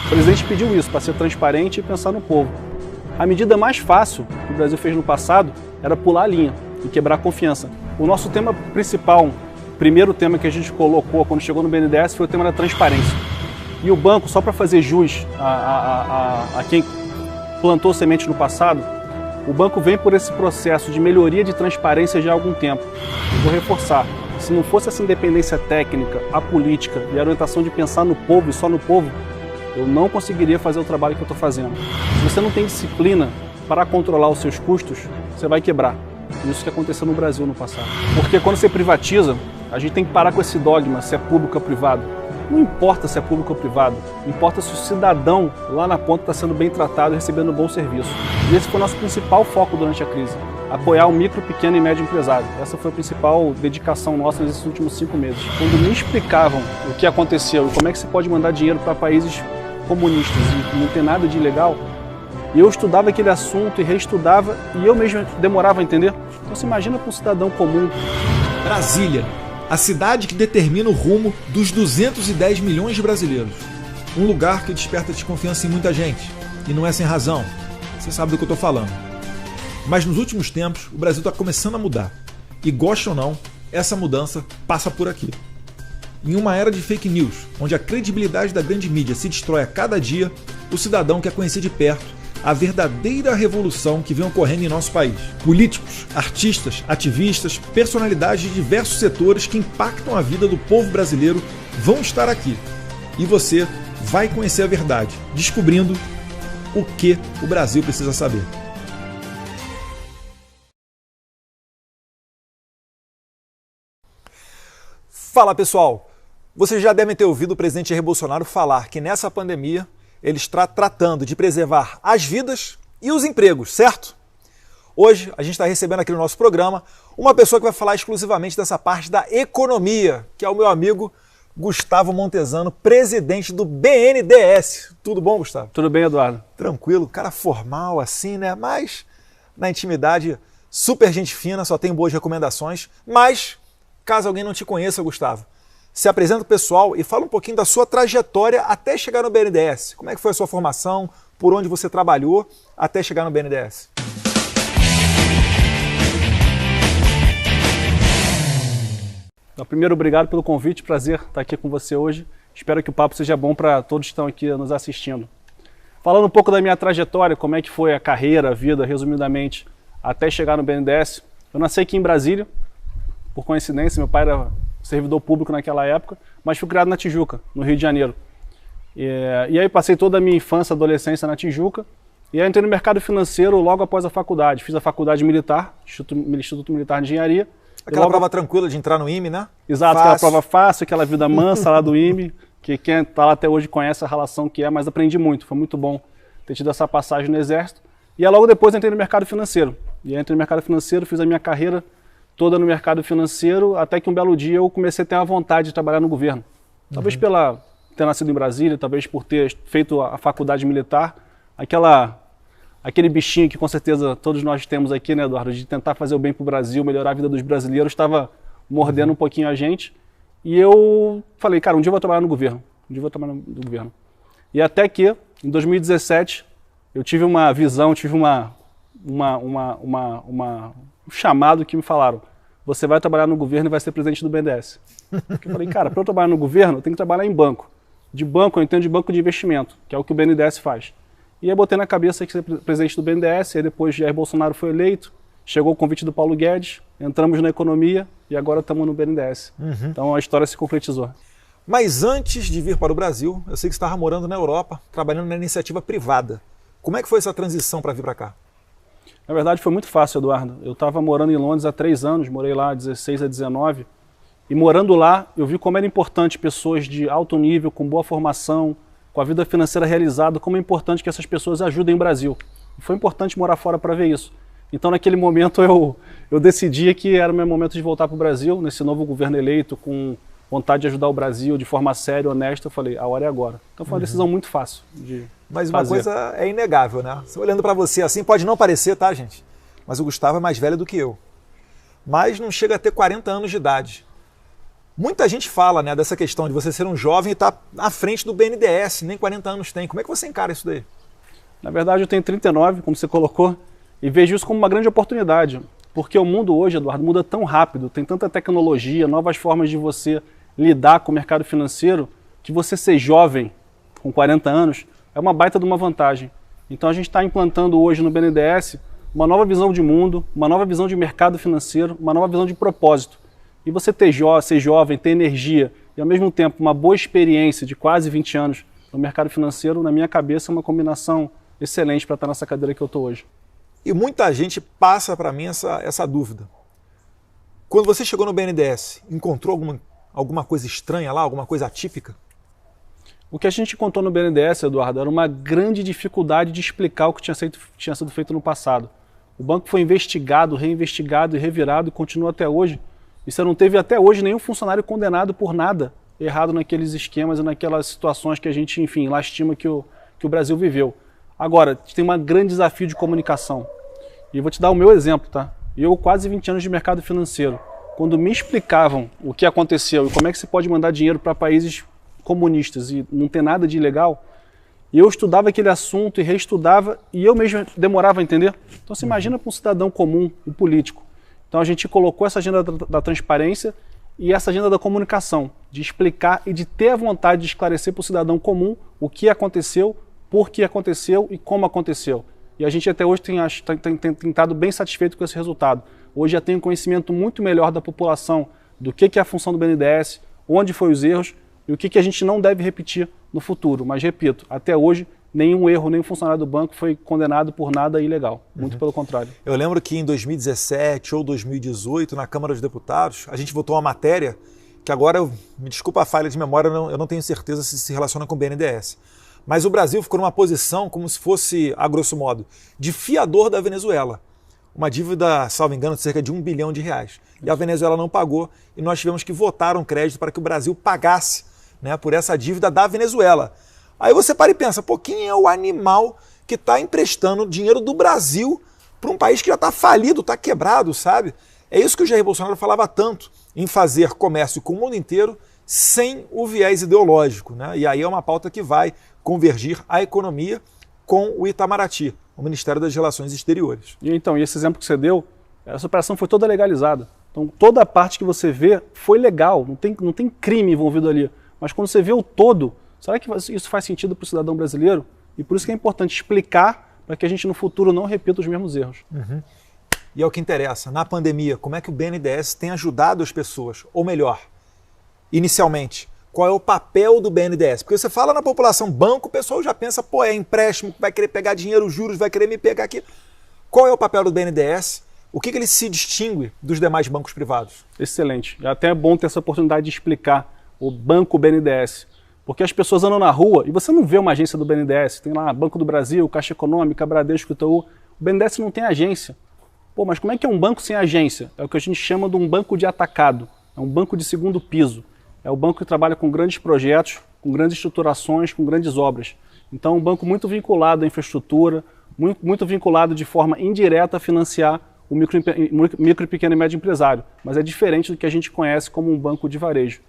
O presidente pediu isso, para ser transparente e pensar no povo. A medida mais fácil que o Brasil fez no passado era pular a linha e quebrar a confiança. O nosso tema principal, o primeiro tema que a gente colocou quando chegou no BNDES foi o tema da transparência. E o banco, só para fazer jus a quem plantou semente no passado, o banco vem por esse processo de melhoria de transparência já há algum tempo. Vou reforçar, se não fosse essa independência técnica, a política e a orientação de pensar no povo e só no povo, eu não conseguiria fazer o trabalho que eu estou fazendo. Se você não tem disciplina para controlar os seus custos, você vai quebrar. Isso que aconteceu no Brasil no passado. Porque quando você privatiza, a gente tem que parar com esse dogma, se é público ou privado. Não importa se é público ou privado, importa se o cidadão lá na ponta está sendo bem tratado e recebendo um bom serviço. E esse foi o nosso principal foco durante a crise, apoiar o micro, pequeno e médio empresário. Essa foi a principal dedicação nossa nesses últimos 5 meses. Quando me explicavam o que aconteceu e como é que se pode mandar dinheiro para países comunistas e não tem nada de ilegal, eu estudava aquele assunto e reestudava e eu mesmo demorava a entender. Então você imagina para um cidadão comum. Brasília, a cidade que determina o rumo dos 210 milhões de brasileiros. Um lugar que desperta desconfiança em muita gente. E não é sem razão. Você sabe do que eu estou falando. Mas nos últimos tempos, o Brasil está começando a mudar. E goste ou não, essa mudança passa por aqui. Em uma era de fake news, onde a credibilidade da grande mídia se destrói a cada dia, o cidadão quer conhecer de perto a verdadeira revolução que vem ocorrendo em nosso país. Políticos, artistas, ativistas, personalidades de diversos setores que impactam a vida do povo brasileiro vão estar aqui. E você vai conhecer a verdade, descobrindo o que o Brasil precisa saber. Fala pessoal! Vocês já devem ter ouvido o presidente Jair Bolsonaro falar que nessa pandemia ele está tratando de preservar as vidas e os empregos, certo? Hoje a gente está recebendo aqui no nosso programa uma pessoa que vai falar exclusivamente dessa parte da economia, que é o meu amigo Gustavo Montesano, presidente do BNDES. Tudo bom, Gustavo? Tudo bem, Eduardo? Tranquilo, cara formal assim, né? Mas na intimidade, super gente fina, só tem boas recomendações. Mas, caso alguém não te conheça, Gustavo, se apresenta o pessoal e fala um pouquinho da sua trajetória até chegar no BNDES. Como é que foi a sua formação, por onde você trabalhou até chegar no BNDES? Primeiro, obrigado pelo convite, prazer estar aqui com você hoje. Espero que o papo seja bom para todos que estão aqui nos assistindo. Falando um pouco da minha trajetória, como é que foi a carreira, a vida, resumidamente, até chegar no BNDES. Eu nasci aqui em Brasília, por coincidência, meu pai era servidor público naquela época, mas fui criado na Tijuca, no Rio de Janeiro. E aí passei toda a minha infância e adolescência na Tijuca, e aí entrei no mercado financeiro logo após a faculdade. Fiz a faculdade militar, Instituto Militar de Engenharia. Aquela prova tranquila de entrar no IME, né? Exato, fácil. Aquela prova fácil, aquela vida mansa lá do IME, que quem está lá até hoje conhece a relação que é, mas aprendi muito, foi muito bom ter tido essa passagem no Exército. E aí logo depois entrei no mercado financeiro. E aí entrei no mercado financeiro, fiz a minha carreira toda no mercado financeiro, até que um belo dia eu comecei a ter uma vontade de trabalhar no governo. Talvez pela ter nascido em Brasília, talvez por ter feito a faculdade militar, aquele bichinho que com certeza todos nós temos aqui, né, Eduardo, de tentar fazer o bem para o Brasil, melhorar a vida dos brasileiros, estava mordendo um pouquinho a gente. E eu falei, cara, um dia eu vou trabalhar no governo, E até que, em 2017, eu tive uma visão, um chamado que me falaram, você vai trabalhar no governo e vai ser presidente do BNDES. Eu falei, cara, para eu trabalhar no governo, eu tenho que trabalhar em banco. De banco, eu entendo de banco de investimento, que é o que o BNDES faz. E aí botei na cabeça que ser presidente do BNDES, aí depois Jair Bolsonaro foi eleito, chegou o convite do Paulo Guedes, entramos na economia e agora estamos no BNDES. Então a história se concretizou. Mas antes de vir para o Brasil, eu sei que você estava morando na Europa, trabalhando na iniciativa privada. Como é que foi essa transição para vir para cá? Na verdade foi muito fácil, Eduardo. Eu estava morando em Londres há 3 anos, morei lá 16 a 19, e morando lá eu vi como era importante pessoas de alto nível, com boa formação, com a vida financeira realizada, como é importante que essas pessoas ajudem o Brasil. Foi importante morar fora para ver isso. Então naquele momento eu decidi que era o meu momento de voltar para o Brasil, nesse novo governo eleito, com vontade de ajudar o Brasil de forma séria, honesta. Eu falei, a hora é agora. Então foi uma decisão muito fácil de Mas uma coisa é inegável, né? Olhando para você assim, pode não parecer, tá, gente? Mas o Gustavo é mais velho do que eu. Mas não chega a ter 40 anos de idade. Muita gente fala, né, dessa questão de você ser um jovem e estar à frente do BNDES, nem 40 anos tem. Como é que você encara isso daí? Na verdade, eu tenho 39, como você colocou, e vejo isso como uma grande oportunidade. Porque o mundo hoje, Eduardo, muda tão rápido, tem tanta tecnologia, novas formas de você lidar com o mercado financeiro, que você ser jovem, com 40 anos, é uma baita de uma vantagem. Então a gente está implantando hoje no BNDES uma nova visão de mundo, uma nova visão de mercado financeiro, uma nova visão de propósito. E você ser jovem, ter energia e ao mesmo tempo uma boa experiência de quase 20 anos no mercado financeiro, na minha cabeça é uma combinação excelente para estar nessa cadeira que eu estou hoje. E muita gente passa para mim essa dúvida. Quando você chegou no BNDES, encontrou alguma coisa estranha lá, alguma coisa atípica? O que a gente encontrou no BNDES, Eduardo, era uma grande dificuldade de explicar o que tinha sido feito no passado. O banco foi investigado, reinvestigado e revirado e continua até hoje. E você não teve até hoje nenhum funcionário condenado por nada errado naqueles esquemas e naquelas situações que a gente, enfim, lastima que o Brasil viveu. Agora, tem um grande desafio de comunicação. E vou te dar o meu exemplo, tá? Eu, quase 20 anos de mercado financeiro, quando me explicavam o que aconteceu e como é que se pode mandar dinheiro para países comunistas e não ter nada de ilegal, eu estudava aquele assunto e reestudava e eu mesmo demorava a entender. Então você imagina para um cidadão comum, um político. Então a gente colocou essa agenda da transparência e essa agenda da comunicação, de explicar e de ter a vontade de esclarecer para o cidadão comum o que aconteceu, por que aconteceu e como aconteceu. E a gente até hoje tem estado bem satisfeito com esse resultado. Hoje já tem um conhecimento muito melhor da população do que é a função do BNDES, onde foram os erros e o que a gente não deve repetir no futuro. Mas repito, até hoje nenhum erro, nenhum funcionário do banco foi condenado por nada ilegal. Muito pelo contrário. Eu lembro que em 2017 ou 2018, na Câmara dos Deputados, a gente votou uma matéria que agora, me desculpa a falha de memória, eu não tenho certeza se relaciona com o BNDES. Mas o Brasil ficou numa posição como se fosse, a grosso modo, de fiador da Venezuela. Uma dívida, salvo engano, de cerca de R$1 bilhão. E a Venezuela não pagou e nós tivemos que votar um crédito para que o Brasil pagasse, né, por essa dívida da Venezuela. Aí você para e pensa, pô, quem é o animal que está emprestando dinheiro do Brasil para um país que já está falido, está quebrado, sabe? É isso que o Jair Bolsonaro falava tanto, em fazer comércio com o mundo inteiro sem o viés ideológico, né? E aí é uma pauta que vai convergir a economia com o Itamaraty, o Ministério das Relações Exteriores. E então, esse exemplo que você deu, essa operação foi toda legalizada. Então toda a parte que você vê foi legal, não tem crime envolvido ali. Mas quando você vê o todo, será que isso faz sentido para o cidadão brasileiro? E por isso que é importante explicar para que a gente no futuro não repita os mesmos erros. E é o que interessa. Na pandemia, como é que o BNDES tem ajudado as pessoas? Ou melhor, inicialmente, qual é o papel do BNDES? Porque você fala na população banco, o pessoal já pensa, pô, é empréstimo, vai querer pegar dinheiro, juros, vai querer me pegar aqui. Qual é o papel do BNDES? O que ele se distingue dos demais bancos privados? Excelente. É até bom ter essa oportunidade de explicar o Banco BNDES. Porque as pessoas andam na rua e você não vê uma agência do BNDES. Tem lá Banco do Brasil, Caixa Econômica, Bradesco, Itaú. O BNDES não tem agência. Pô, mas como é que é um banco sem agência? É o que a gente chama de um banco de atacado. É um banco de segundo piso. É o banco que trabalha com grandes projetos, com grandes estruturações, com grandes obras. Então é um banco muito vinculado à infraestrutura, muito vinculado de forma indireta a financiar o micro e pequeno e médio empresário. Mas é diferente do que a gente conhece como um banco de varejo.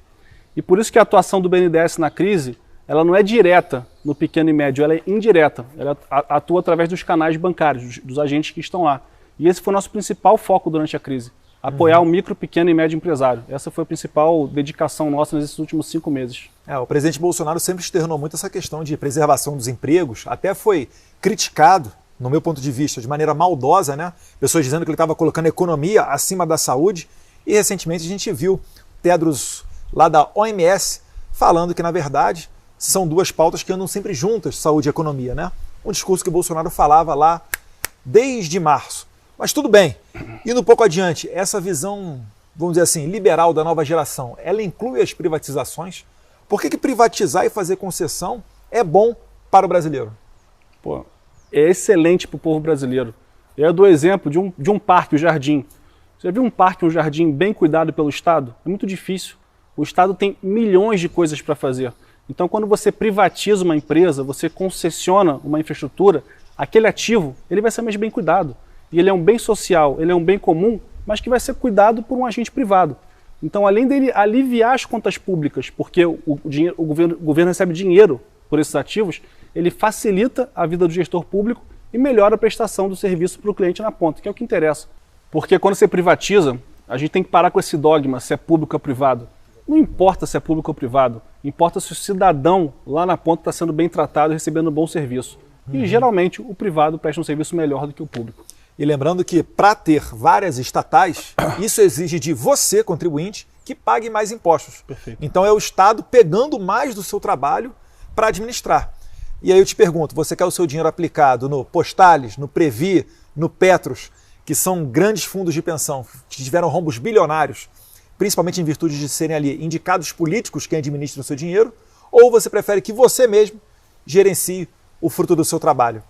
E por isso que a atuação do BNDES na crise, ela não é direta no pequeno e médio, ela é indireta. Ela atua através dos canais bancários, dos agentes que estão lá. E esse foi o nosso principal foco durante a crise. Apoiar o micro, pequeno e médio empresário. Essa foi a principal dedicação nossa nesses últimos 5 meses. O presidente Bolsonaro sempre externou muito essa questão de preservação dos empregos. Até foi criticado, no meu ponto de vista, de maneira maldosa, né? Pessoas dizendo que ele estava colocando a economia acima da saúde. E recentemente a gente viu Tedros, lá da OMS, falando que, na verdade, são duas pautas que andam sempre juntas, saúde e economia, né? Um discurso que o Bolsonaro falava lá desde março. Mas tudo bem, indo um pouco adiante, essa visão, vamos dizer assim, liberal da nova geração, ela inclui as privatizações? Por que privatizar e fazer concessão é bom para o brasileiro? Pô, é excelente para o povo brasileiro. Eu dou exemplo de um parque, o Jardim. Você viu um parque, um jardim bem cuidado pelo Estado? É muito difícil. O Estado tem milhões de coisas para fazer. Então, quando você privatiza uma empresa, você concessiona uma infraestrutura, aquele ativo ele vai ser mais bem cuidado. E ele é um bem social, ele é um bem comum, mas que vai ser cuidado por um agente privado. Então, além dele aliviar as contas públicas, porque o governo recebe dinheiro por esses ativos, ele facilita a vida do gestor público e melhora a prestação do serviço para o cliente na ponta, que é o que interessa. Porque quando você privatiza, a gente tem que parar com esse dogma, se é público ou privado. Não importa se é público ou privado, importa se o cidadão lá na ponta está sendo bem tratado e recebendo um bom serviço. E geralmente o privado presta um serviço melhor do que o público. E lembrando que para ter várias estatais, isso exige de você, contribuinte, que pague mais impostos. Perfeito. Então é o Estado pegando mais do seu trabalho para administrar. E aí eu te pergunto, você quer o seu dinheiro aplicado no Postales, no Previ, no Petros, que são grandes fundos de pensão, que tiveram rombos bilionários, principalmente em virtude de serem ali indicados políticos que administram o seu dinheiro, ou você prefere que você mesmo gerencie o fruto do seu trabalho?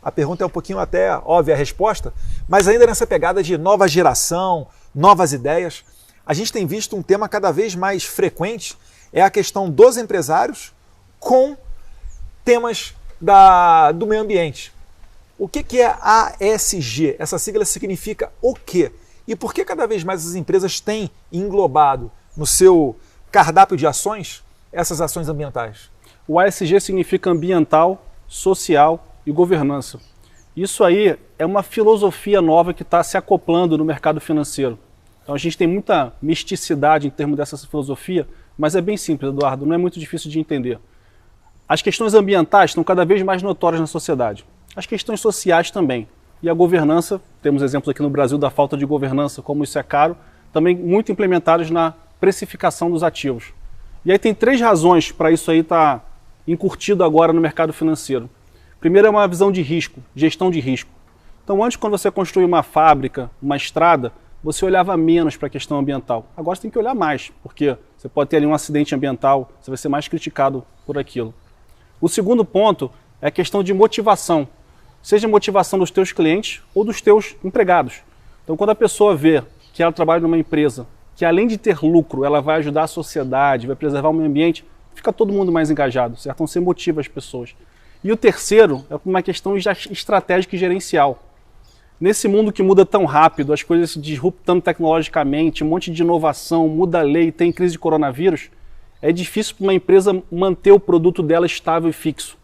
A pergunta é um pouquinho até óbvia a resposta, mas ainda nessa pegada de nova geração, novas ideias, a gente tem visto um tema cada vez mais frequente, é a questão dos empresários com temas do meio ambiente. O que é ASG? Essa sigla significa o quê? E por que cada vez mais as empresas têm englobado no seu cardápio de ações essas ações ambientais? O ASG significa ambiental, social e governança. Isso aí é uma filosofia nova que está se acoplando no mercado financeiro. Então a gente tem muita misticidade em termos dessa filosofia, mas é bem simples, Eduardo, não é muito difícil de entender. As questões ambientais estão cada vez mais notórias na sociedade. As questões sociais também. E a governança, temos exemplos aqui no Brasil da falta de governança, como isso é caro, também muito implementados na precificação dos ativos. E aí tem 3 razões para isso aí estar encurtido agora no mercado financeiro. Primeiro é uma visão de risco, gestão de risco. Então antes, quando você construía uma fábrica, uma estrada, você olhava menos para a questão ambiental. Agora você tem que olhar mais, porque você pode ter ali um acidente ambiental, você vai ser mais criticado por aquilo. O segundo ponto é a questão de motivação. Seja a motivação dos teus clientes ou dos teus empregados. Então quando a pessoa vê que ela trabalha numa empresa que além de ter lucro, ela vai ajudar a sociedade, vai preservar o meio ambiente, fica todo mundo mais engajado, certo? Então você motiva as pessoas. E o terceiro é uma questão estratégica e gerencial. Nesse mundo que muda tão rápido, as coisas se disruptando tecnologicamente, um monte de inovação, muda a lei, tem crise de coronavírus, é difícil para uma empresa manter o produto dela estável e fixo.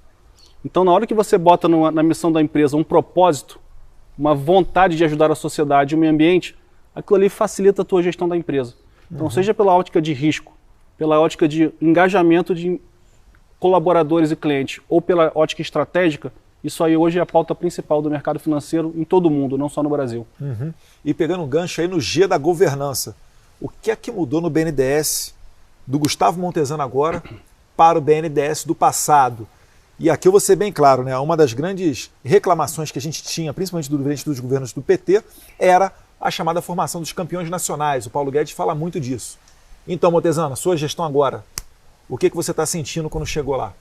Então, na hora que você bota na missão da empresa um propósito, uma vontade de ajudar a sociedade e o meio ambiente, aquilo ali facilita a tua gestão da empresa. Então, seja pela ótica de risco, pela ótica de engajamento de colaboradores e clientes, ou pela ótica estratégica, isso aí hoje é a pauta principal do mercado financeiro em todo o mundo, não só no Brasil. E pegando um gancho aí no G da governança, o que é que mudou no BNDES do Gustavo Montezano agora para o BNDES do passado? E aqui eu vou ser bem claro, né? Uma das grandes reclamações que a gente tinha, principalmente durante os governos do PT, era a chamada formação dos campeões nacionais. O Paulo Guedes fala muito disso. Então, Montezano, sua gestão agora, o que você está sentindo quando chegou lá?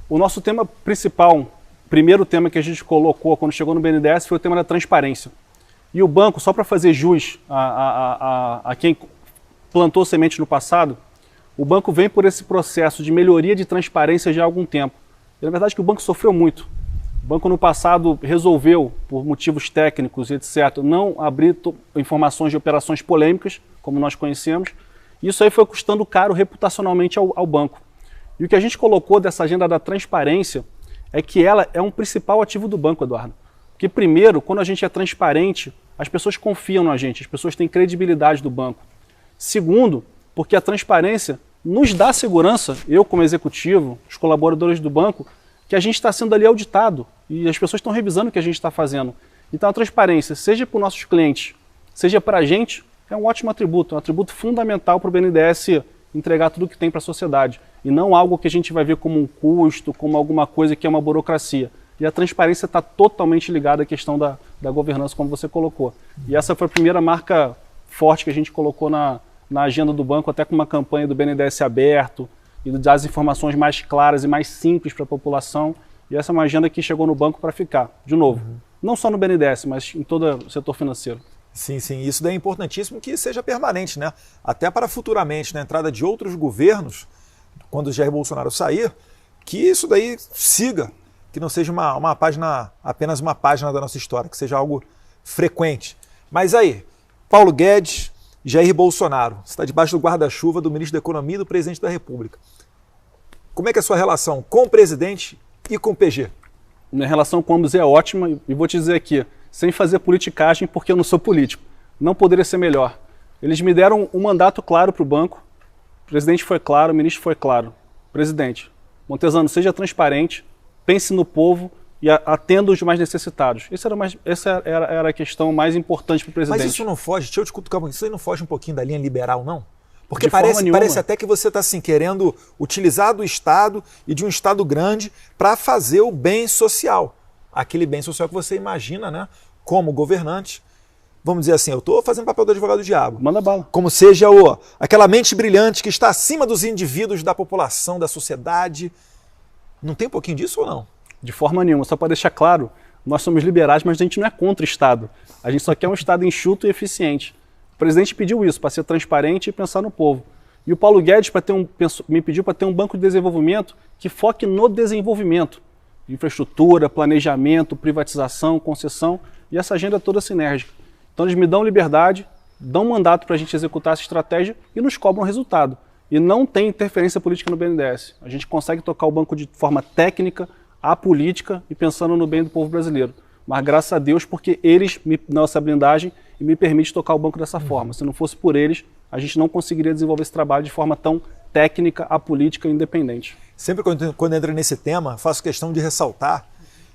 O nosso tema principal, primeiro tema que a gente colocou quando chegou no BNDES foi o tema da transparência. E o banco, só para fazer jus a quem plantou semente no passado, o banco vem por esse processo de melhoria de transparência já há algum tempo. E, na verdade, que o banco sofreu muito. O banco no passado resolveu, por motivos técnicos e etc., não abrir informações de operações polêmicas, como nós conhecemos. Isso aí foi custando caro reputacionalmente ao banco. E o que a gente colocou dessa agenda da transparência é que ela é um principal ativo do banco, Eduardo. Porque primeiro, quando a gente é transparente, as pessoas confiam na gente, as pessoas têm credibilidade do banco. Segundo, porque a transparência nos dá segurança, eu como executivo, os colaboradores do banco, que a gente está sendo ali auditado e as pessoas estão revisando o que a gente está fazendo. Então a transparência, seja para os nossos clientes, seja para a gente, é um ótimo atributo, um atributo fundamental para o BNDES entregar tudo o que tem para a sociedade. E não algo que a gente vai ver como um custo, como alguma coisa que é uma burocracia. E a transparência está totalmente ligada à questão da governança, como você colocou. E essa foi a primeira marca forte que a gente colocou na agenda do banco, até com uma campanha do BNDES aberto, e dar as informações mais claras e mais simples para a população. E essa é uma agenda que chegou no banco para ficar, de novo. Não só no BNDES, mas em todo o setor financeiro. Sim, sim. Isso daí é importantíssimo que seja permanente, né? Até para futuramente, na entrada de outros governos, quando o Jair Bolsonaro sair, que isso daí siga, que não seja uma página, apenas uma página da nossa história, que seja algo frequente. Mas aí, Paulo Guedes, Jair Bolsonaro, você está debaixo do guarda-chuva do ministro da Economia e do presidente da República. Como é que é a sua relação com o presidente e com o PG? Minha relação com ambos é ótima e vou te dizer aqui, sem fazer politicagem, porque eu não sou político. Não poderia ser melhor. Eles me deram um mandato claro para o banco, o presidente foi claro, o ministro foi claro. Presidente, Montesano, seja transparente, pense no povo e atenda os mais necessitados. Essa era a questão mais importante para o presidente. Mas isso não foge, deixa eu te cutucar, isso aí não foge um pouquinho da linha liberal, não? Porque parece até que você está assim, querendo utilizar do Estado e de um Estado grande para fazer o bem social. Aquele bem social que você imagina, né, como governante. Vamos dizer assim, eu estou fazendo papel do advogado do diabo. Manda bala. Como seja aquela mente brilhante que está acima dos indivíduos, da população, da sociedade. Não tem um pouquinho disso ou não? De forma nenhuma. Só para deixar claro, nós somos liberais, mas a gente não é contra o Estado. A gente só quer um Estado enxuto e eficiente. O presidente pediu isso, para ser transparente e pensar no povo. E o Paulo Guedes me pediu para ter um banco de desenvolvimento que foque no desenvolvimento. Infraestrutura, planejamento, privatização, concessão e essa agenda toda sinérgica. Então eles me dão liberdade, dão mandato para a gente executar essa estratégia e nos cobram resultado. E não tem interferência política no BNDES. A gente consegue tocar o banco de forma técnica, apolítica e pensando no bem do povo brasileiro. Mas graças a Deus, porque eles me dão essa blindagem e me permite tocar o banco dessa forma. Se não fosse por eles, a gente não conseguiria desenvolver esse trabalho de forma tão técnica, apolítica e independente. Sempre quando entra nesse tema, faço questão de ressaltar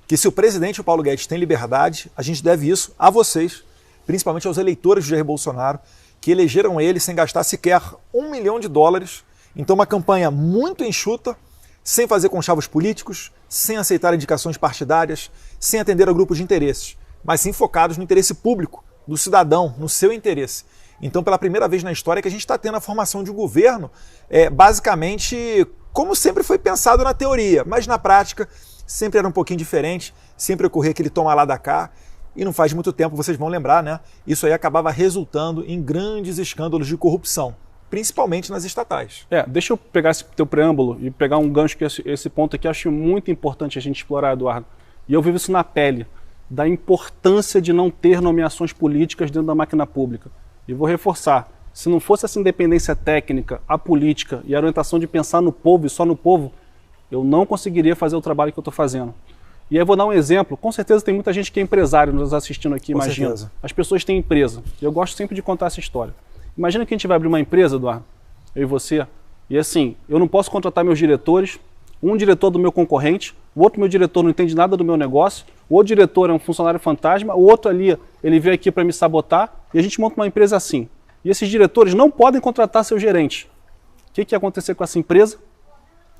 que se o presidente, o Paulo Guedes, tem liberdade, a gente deve isso a vocês, principalmente aos eleitores de Jair Bolsonaro, que elegeram ele sem gastar sequer $1 milhão. Então uma campanha muito enxuta, sem fazer conchavos políticos, sem aceitar indicações partidárias, sem atender a grupos de interesses, mas sim focados no interesse público, do cidadão, no seu interesse. Então, pela primeira vez na história que a gente está tendo a formação de um governo, basicamente, como sempre foi pensado na teoria, mas na prática sempre era um pouquinho diferente, sempre ocorria aquele toma lá da cá, e não faz muito tempo, vocês vão lembrar, né? Isso aí acabava resultando em grandes escândalos de corrupção, principalmente nas estatais. Deixa eu pegar esse teu preâmbulo e pegar um gancho que esse ponto aqui eu acho muito importante a gente explorar, Eduardo. E eu vivo isso na pele, da importância de não ter nomeações políticas dentro da máquina pública. E vou reforçar, se não fosse essa independência técnica, a política e a orientação de pensar no povo e só no povo, eu não conseguiria fazer o trabalho que eu estou fazendo. E aí eu vou dar um exemplo, com certeza tem muita gente que é empresário nos assistindo aqui, imagina. As pessoas têm empresa, e eu gosto sempre de contar essa história. Imagina que a gente vai abrir uma empresa, Eduardo, eu e você, e assim, eu não posso contratar meus diretores, um diretor do meu concorrente, o outro meu diretor não entende nada do meu negócio, o outro diretor é um funcionário fantasma, o outro ali, ele veio aqui para me sabotar, e a gente monta uma empresa assim. E esses diretores não podem contratar seu gerente. O que ia acontecer com essa empresa?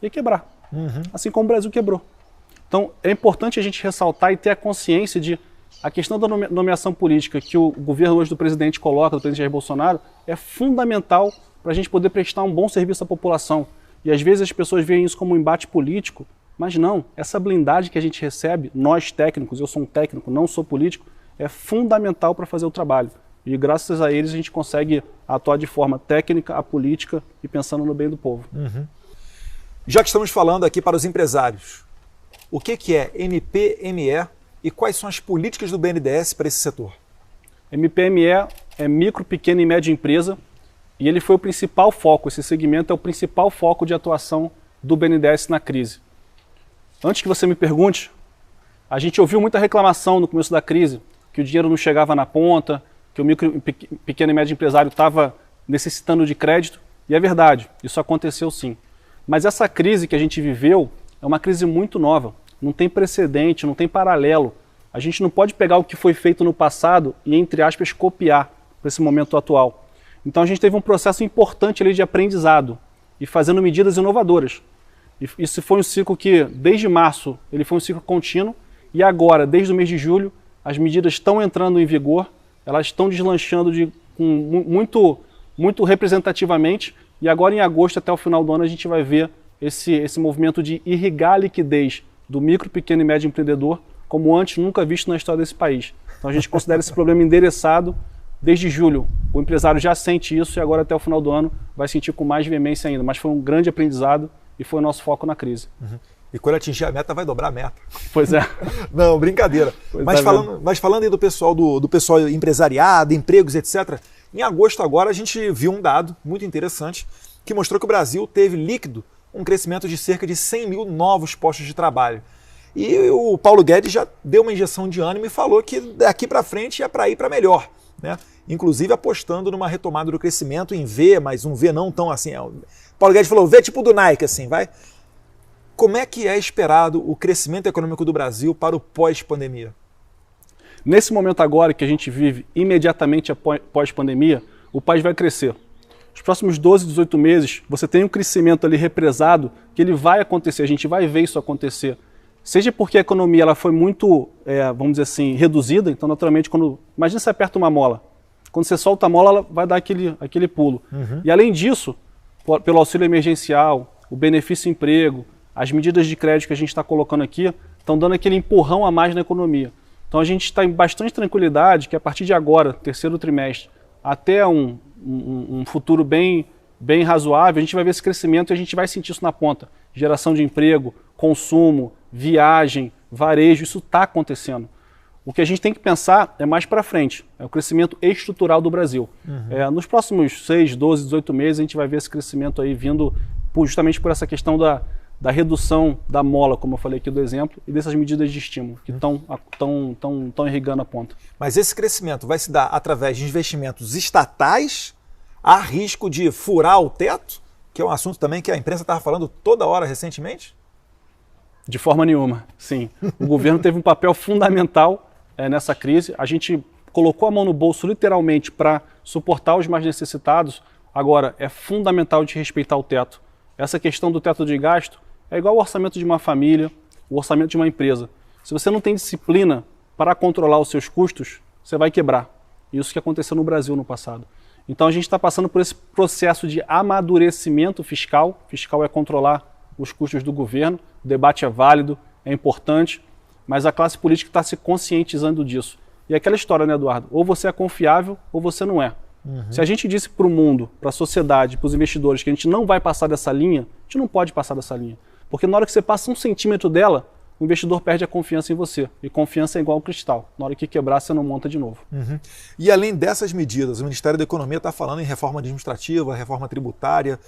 Ia quebrar. Assim como o Brasil quebrou. Então, é importante a gente ressaltar e ter a consciência de a questão da nomeação política que o governo hoje do presidente coloca, do presidente Jair Bolsonaro, é fundamental para a gente poder prestar um bom serviço à população. E às vezes as pessoas veem isso como um embate político, mas não, essa blindagem que a gente recebe, nós técnicos, eu sou um técnico, não sou político, é fundamental para fazer o trabalho. E graças a eles a gente consegue atuar de forma técnica, apolítica e pensando no bem do povo. Já que estamos falando aqui para os empresários, o que é MPME e quais são as políticas do BNDES para esse setor? MPME é micro, pequena e média empresa e ele foi o principal foco, esse segmento é o principal foco de atuação do BNDES na crise. Antes que você me pergunte, a gente ouviu muita reclamação no começo da crise, que o dinheiro não chegava na ponta, que o micro, pequeno e médio empresário estava necessitando de crédito, e é verdade, isso aconteceu sim. Mas essa crise que a gente viveu é uma crise muito nova, não tem precedente, não tem paralelo. A gente não pode pegar o que foi feito no passado e, entre aspas, copiar para esse momento atual. Então a gente teve um processo importante ali de aprendizado e fazendo medidas inovadoras. E isso foi um ciclo que, desde março, ele foi um ciclo contínuo e agora, desde o mês de julho, as medidas estão entrando em vigor, elas estão deslanchando muito representativamente e agora em agosto, até o final do ano, a gente vai ver esse movimento de irrigar a liquidez do micro, pequeno e médio empreendedor como antes nunca visto na história desse país. Então a gente considera esse problema endereçado. Desde julho, o empresário já sente isso e agora até o final do ano vai sentir com mais veemência ainda. Mas foi um grande aprendizado e foi o nosso foco na crise. E quando atingir a meta, vai dobrar a meta. Pois é. Não, brincadeira. Mas falando aí do pessoal empresariado, empregos, etc., Em agosto agora a gente viu um dado muito interessante que mostrou que o Brasil teve líquido um crescimento de cerca de 100 mil novos postos de trabalho. E o Paulo Guedes já deu uma injeção de ânimo e falou que daqui para frente é para ir para melhor, né? Inclusive apostando numa retomada do crescimento em V, mas um V não tão assim. Paulo Guedes falou V tipo do Nike, assim, vai. Como é que é esperado o crescimento econômico do Brasil para o pós-pandemia? Nesse momento agora que a gente vive imediatamente após pandemia, o país vai crescer. Os próximos 12, 18 meses, você tem um crescimento ali represado que ele vai acontecer, a gente vai ver isso acontecer. Seja porque a economia ela foi muito, vamos dizer assim, reduzida, então naturalmente, imagina você aperta uma mola, quando você solta a mola ela vai dar aquele pulo. E além disso, pelo auxílio emergencial, o benefício emprego, as medidas de crédito que a gente está colocando aqui, estão dando aquele empurrão a mais na economia. Então a gente está em bastante tranquilidade que a partir de agora, terceiro trimestre, até um futuro bem razoável, a gente vai ver esse crescimento e a gente vai sentir isso na ponta. Geração de emprego, consumo, viagem, varejo, isso está acontecendo. O que a gente tem que pensar é mais para frente, é o crescimento estrutural do Brasil. Nos próximos 6, 12, 18 meses a gente vai ver esse crescimento aí vindo justamente por essa questão da redução da mola, como eu falei aqui do exemplo, e dessas medidas de estímulo que estão irrigando a ponta. Mas esse crescimento vai se dar através de investimentos estatais, há risco de furar o teto, que é um assunto também que a imprensa estava falando toda hora recentemente? De forma nenhuma, sim. O governo teve um papel fundamental nessa crise. A gente colocou a mão no bolso literalmente para suportar os mais necessitados. Agora, é fundamental de respeitar o teto. Essa questão do teto de gasto é igual ao orçamento de uma família, o orçamento de uma empresa. Se você não tem disciplina para controlar os seus custos, você vai quebrar. Isso que aconteceu no Brasil no passado. Então a gente está passando por esse processo de amadurecimento fiscal. Fiscal é controlar os custos do governo. O debate é válido, é importante, mas a classe política está se conscientizando disso. E aquela história, né, Eduardo? Ou você é confiável ou você não é. Se a gente disse para o mundo, para a sociedade, para os investidores que a gente não vai passar dessa linha, a gente não pode passar dessa linha. Porque na hora que você passa 1 centímetro dela, o investidor perde a confiança em você. E confiança é igual ao cristal. Na hora que quebrar, você não monta de novo. E além dessas medidas, o Ministério da Economia está falando em reforma administrativa, reforma tributária.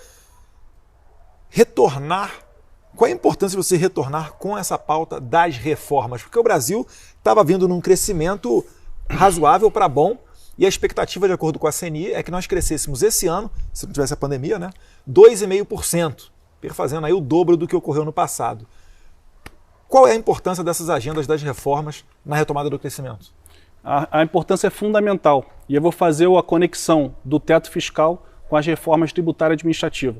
Qual é a importância de você retornar com essa pauta das reformas? Porque o Brasil estava vindo num crescimento razoável para bom, e a expectativa, de acordo com a CNI, é que nós crescêssemos esse ano, se não tivesse a pandemia, né, 2,5%, perfazendo aí o dobro do que ocorreu no passado. Qual é a importância dessas agendas das reformas na retomada do crescimento? A importância é fundamental, e eu vou fazer a conexão do teto fiscal com as reformas tributária e administrativa.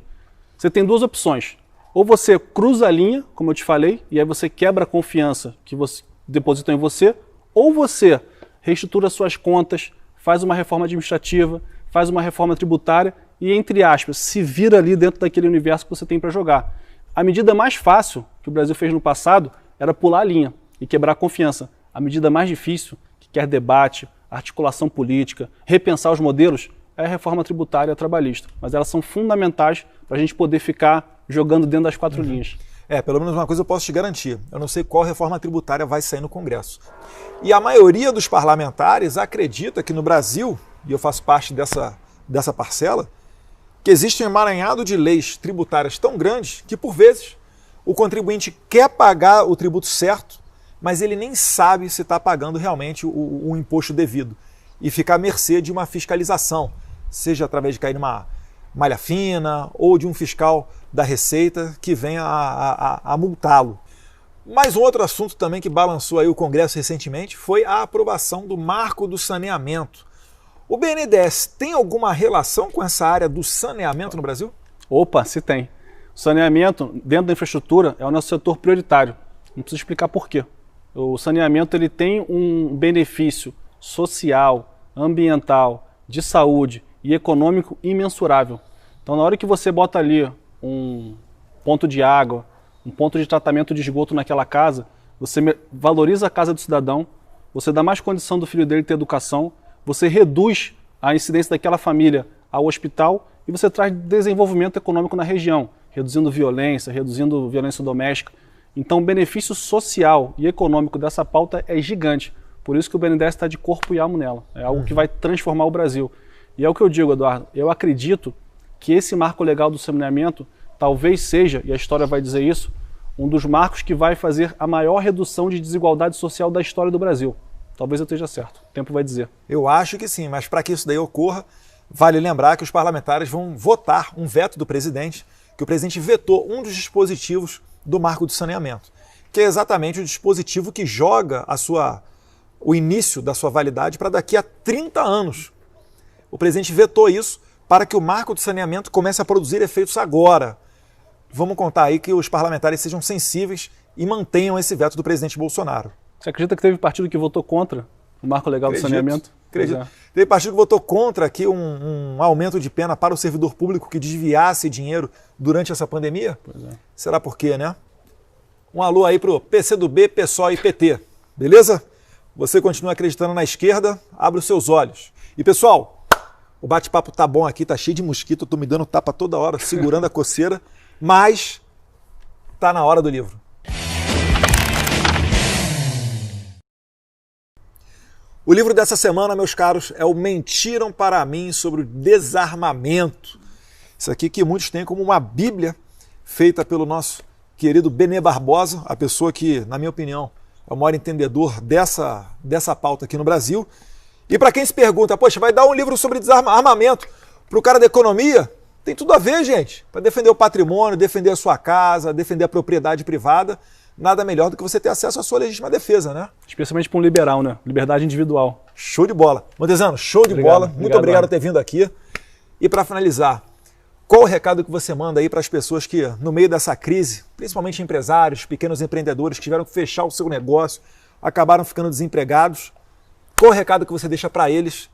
Você tem duas opções. Ou você cruza a linha, como eu te falei, e aí você quebra a confiança que você depositou em você, ou você reestrutura suas contas, faz uma reforma administrativa, faz uma reforma tributária e, entre aspas, se vira ali dentro daquele universo que você tem para jogar. A medida mais fácil que o Brasil fez no passado era pular a linha e quebrar a confiança. A medida mais difícil, que quer debate, articulação política, repensar os modelos, é a reforma tributária e a trabalhista. Mas elas são fundamentais para a gente poder ficar jogando dentro das 4 linhas. Pelo menos uma coisa eu posso te garantir. Eu não sei qual reforma tributária vai sair no Congresso. E a maioria dos parlamentares acredita que no Brasil, e eu faço parte dessa parcela, que existe um emaranhado de leis tributárias tão grandes que, por vezes, o contribuinte quer pagar o tributo certo, mas ele nem sabe se está pagando realmente o imposto devido. E fica à mercê de uma fiscalização, seja através de cair numa malha fina ou de um fiscal da Receita que venha a multá-lo. Mas um outro assunto também que balançou aí o Congresso recentemente foi a aprovação do Marco do Saneamento. O BNDES tem alguma relação com essa área do saneamento no Brasil? Opa, se tem. O saneamento, dentro da infraestrutura, é o nosso setor prioritário. Não preciso explicar por quê. O saneamento ele tem um benefício social, ambiental, de saúde e econômico imensurável. Então, na hora que você bota ali um ponto de água, um ponto de tratamento de esgoto naquela casa, você valoriza a casa do cidadão, você dá mais condição do filho dele ter educação, você reduz a incidência daquela família ao hospital e você traz desenvolvimento econômico na região, reduzindo violência doméstica. Então, o benefício social e econômico dessa pauta é gigante. Por isso que o BNDES está de corpo e alma nela. É algo que vai transformar o Brasil. E é o que eu digo, Eduardo, eu acredito que esse marco legal do saneamento talvez seja, e a história vai dizer isso, um dos marcos que vai fazer a maior redução de desigualdade social da história do Brasil. Talvez eu esteja certo, o tempo vai dizer. Eu acho que sim, mas para que isso daí ocorra, vale lembrar que os parlamentares vão votar um veto do presidente, que o presidente vetou um dos dispositivos do marco do saneamento, que é exatamente o dispositivo que joga o início da sua validade para daqui a 30 anos. O presidente vetou isso para que o marco do saneamento comece a produzir efeitos agora. Vamos contar aí que os parlamentares sejam sensíveis e mantenham esse veto do presidente Bolsonaro. Você acredita que teve partido que votou contra o marco legal do saneamento? Acredito. Teve partido que votou contra aqui um aumento de pena para o servidor público que desviasse dinheiro durante essa pandemia? Pois é. Será por quê, né? Um alô aí pro PCdoB, PSOL e PT, beleza? Você continua acreditando na esquerda, abre os seus olhos. E pessoal, o bate-papo tá bom aqui, tá cheio de mosquito, eu tô me dando tapa toda hora, segurando a coceira, mas tá na hora do livro. O livro dessa semana, meus caros, é o Mentiram para mim sobre o desarmamento. Isso aqui que muitos têm como uma bíblia feita pelo nosso querido Benê Barbosa, a pessoa que, na minha opinião, é o maior entendedor dessa pauta aqui no Brasil. E para quem se pergunta, poxa, vai dar um livro sobre desarmamento para o cara da economia? Tem tudo a ver, gente. Para defender o patrimônio, defender a sua casa, defender a propriedade privada, nada melhor do que você ter acesso à sua legítima defesa, né? Especialmente para um liberal, né? Liberdade individual. Show de bola. Montezano, show de bola. Muito obrigado por ter vindo aqui. E para finalizar, qual o recado que você manda aí para as pessoas que, no meio dessa crise, principalmente empresários, pequenos empreendedores que tiveram que fechar o seu negócio, acabaram ficando desempregados? Qual o recado que você deixa para eles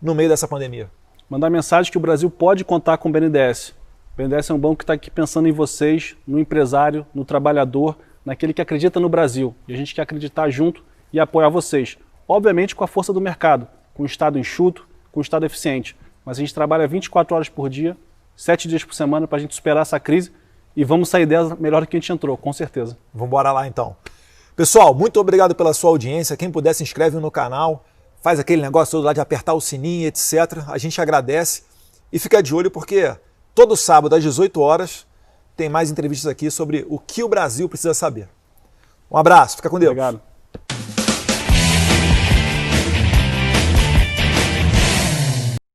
no meio dessa pandemia? Mandar mensagem que o Brasil pode contar com o BNDES. O BNDES é um banco que está aqui pensando em vocês, no empresário, no trabalhador, naquele que acredita no Brasil. E a gente quer acreditar junto e apoiar vocês. Obviamente com a força do mercado, com o Estado enxuto, com o Estado eficiente. Mas a gente trabalha 24 horas por dia, 7 dias por semana para a gente superar essa crise e vamos sair dela melhor do que a gente entrou, com certeza. Vamos embora lá então. Pessoal, muito obrigado pela sua audiência. Quem puder se inscreve no canal, faz aquele negócio todo lá de apertar o sininho, etc. A gente agradece e fica de olho porque todo sábado às 18 horas tem mais entrevistas aqui sobre o que o Brasil precisa saber. Um abraço, fica com Deus. Obrigado.